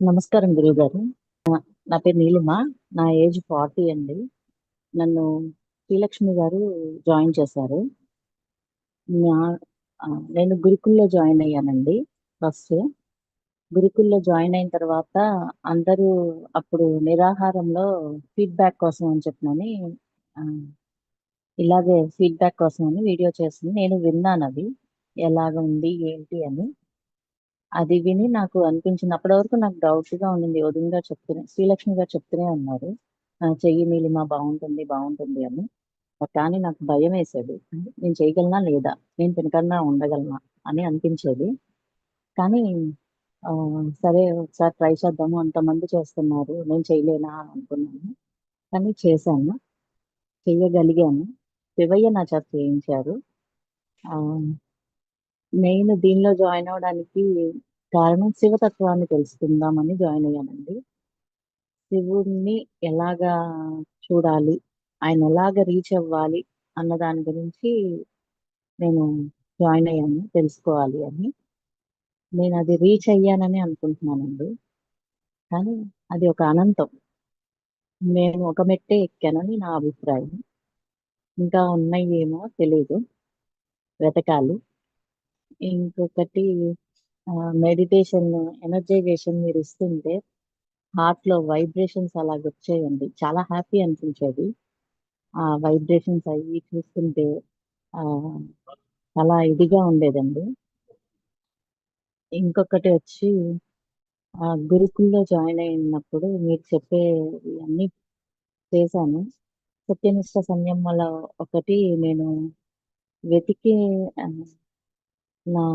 నమస్కారం గురువుగారు. నా పేరు నీలిమ. నా ఏజ్ 40 అండి. నన్ను శ్రీలక్ష్మి గారు జాయిన్ చేశారు. నా నేను గురుకుల్లో జాయిన్ అయ్యానండి ఫస్ట్. గురుకుల్లో జాయిన్ అయిన తర్వాత అందరూ అప్పుడు నిరాహారంలో ఫీడ్‌బ్యాక్ కోసం అని చెప్పనని ఆహ్, ఇలాగే ఫీడ్‌బ్యాక్ కోసం అని వీడియో చేసింది. నేను విన్నానది. ఎలాగ ఉంది, ఏంటి అని. అది విని నాకు అనిపించింది. అప్పటి వరకు నాకు డౌట్‌గా ఉండింది. వదిన గారు చెప్తూనే శ్రీలక్ష్మి గారు చెప్తూనే ఉన్నారు. "చెయ్యి నీలిమ బావుంటుంది, బావుంటుంది" అని. కానీ నాకు భయమేసేది. నేను చేయగలనా లేదా? నేను తినకుండా ఉండగలనా? అని అనిపించేది. కానీ సరే ఒకసారి ట్రై చేద్దాము. అంతమంది చేస్తున్నారు. నేను చేయలేనా అనుకున్నాను. కానీ చేశాను. చెయ్యగలిగాను. శివయ్య నా చేత చేయించారు. ఆహ్, నేను దీనిలో జాయిన్ అవ్వడానికి కారణం శివతత్వాన్ని తెలుసుకుందామని జాయిన్ అయ్యానండి. శివుడిని ఎలాగా చూడాలి? ఆయన ఎలాగా రీచ్ అవ్వాలి? అన్న దాని గురించి నేను జాయిన్ అయ్యాను తెలుసుకోవాలి అని. నేనది రీచ్ అయ్యానని అనుకుంటున్నానండి. కానీ అది ఒక అనంతం. నేను ఒక మెట్టే ఎక్కానని నా అభిప్రాయం. ఇంకా ఉన్నయేమో తెలీదు. వెతకాలి. ఇంకొకటి మెడిటేషన్, ఎనర్జైజేషన్ మీరిస్తుంటే హార్ట్‌లో వైబ్రేషన్స్ అలాగొచ్చాయండి. చాలా హ్యాపీ అనిపించేది. ఆ వైబ్రేషన్స్ అయ్యి చూస్తుంటే ఆహ్, చాలా ఇదిగా ఉండేదండి. ఇంకొకటి వచ్చి గురుకుల్‌లో జాయిన్ అయినప్పుడు మీరు చెప్పేవన్నీ చేశాను. సత్యనిష్ట సంయమల ఒకటి నేను వెతికి ఆహ్, నా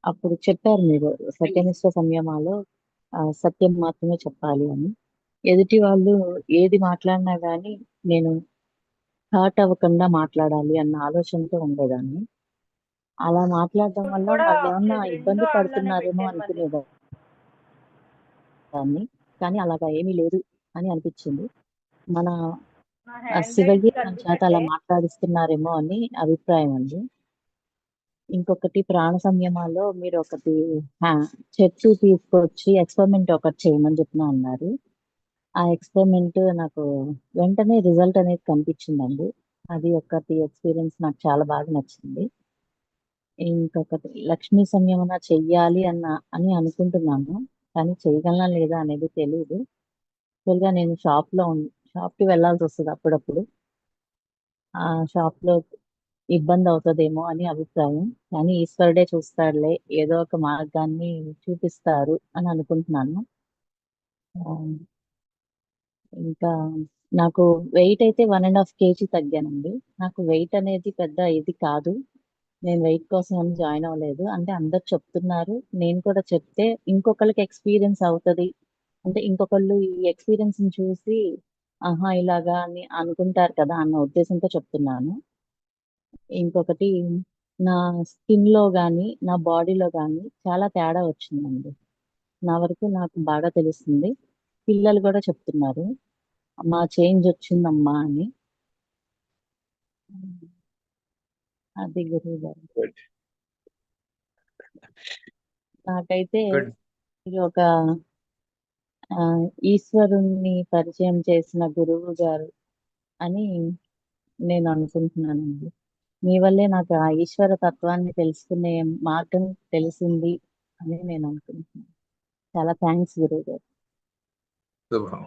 అప్పుడు చెప్పారు మీరు సత్యనిష్ట సంయమాలో సత్యం మాత్రమే చెప్పాలి అని. ఎదుటి వాళ్ళు ఏది మాట్లాడినా గాని నేను హర్ట్ అవ్వకుండా మాట్లాడాలి అన్న ఆలోచనతో ఉండేదాన్ని. అలా మాట్లాడడం ఫుడ్ వల్ల కూడా వాళ్ళేమన్నా రెండో ఇబ్బంది అందులోనే పడుతున్నారేమో పెట్టాను మళ్ళీ. అనుకునేదాన్ని. కానీ అలాగా ఏమీ లేదు అని అనిపిచ్చింది. మన నా హ్యాండ్ శివయ్య రైటింగ్ మన చేత కనిపించట్లే. అలా మాట్లాడిస్తున్నారేమో అని అభిప్రాయం అండి. ఇంకొకటి ప్రాణ సంయమాలో మీరొకటి ఆ! చెట్టు తీసుకొచ్చి ఎక్స్‌పెరిమెంట్ ఒకటి చేయమని చెప్పిన అన్నారు. ఆ ఎక్స్‌పెరిమెంట్ నాకు వెంటనే రిజల్ట్ అనేది కనిపించిందండి. అది ఒకటి ఎక్స్‌పీరియన్స్ నాకు చాలా బాగా నచ్చింది. ఇంకొకటి లక్ష్మీ సంయమన చెయ్యాలి అని అనుకుంటున్నాను. కానీ చేయగలనా లేదా అనేది తెలీదు. యాక్చువల్‌గా నేను షాప్‌కి వెళ్ళాల్సొస్తది అప్పుడప్పుడు. ఆ షాప్‌లో ఇబ్బందవుతదేమో అని అభిప్రాయం. కానీ ఈశ్వరుడే చూస్తాడులే. ఏదో ఒక మార్గాన్ని చూపిస్తారు అని అనుకుంటున్నాను. ఆహ్, ఇంకా నాకు వెయిట్ అయితే 1½ కేజీ తగ్గానండి. నాకు వెయిట్ అనేది పెద్ద ఇది కాదు. నేను వెయిట్ కోసం అని జాయిన్ అవ్వలేదు. అంటే అందరూ చెప్తున్నారు. నేను కూడా చెప్తే ఇంకొకళ్ళకి ఎక్స్‌పీరియన్స్ అవుతది. అంటే ఇంకొకళ్ళు ఈ ఎక్స్‌పీరియన్స్‌ని చూసి ఆహా! ఇలాగా అని అనుకుంటారు కదా! అన్న ఉద్దేశంతో చెప్తున్నాను. ఇంకొకటి నా స్కిన్‌లో గాని, నా బాడీలో గాని చాలా తేడా వచ్చిందండి. నా వరకు నాకు బాగా తెలుస్తుంది. పిల్లలు గూడా చెప్తున్నారు. అమ్మా చేంజ్ వచ్చిందమ్మా అని. హ్మ్. అది గురువుగారు. గుడ్. నాకైతే గుడ్. ఇది ఒక ఈశ్వరుణ్ణి పరిచయం చేసిన గురువు గారు అని నేను అనుకుంటున్నానండి. మీ వల్లే నాకు ఆ ఈశ్వర తత్వాన్ని తెలుసుకునే మార్గం తెలిసింది అని నేను అనుకుంటున్నాను. చాలా థాంక్స్ గురువుగారు. శుభం.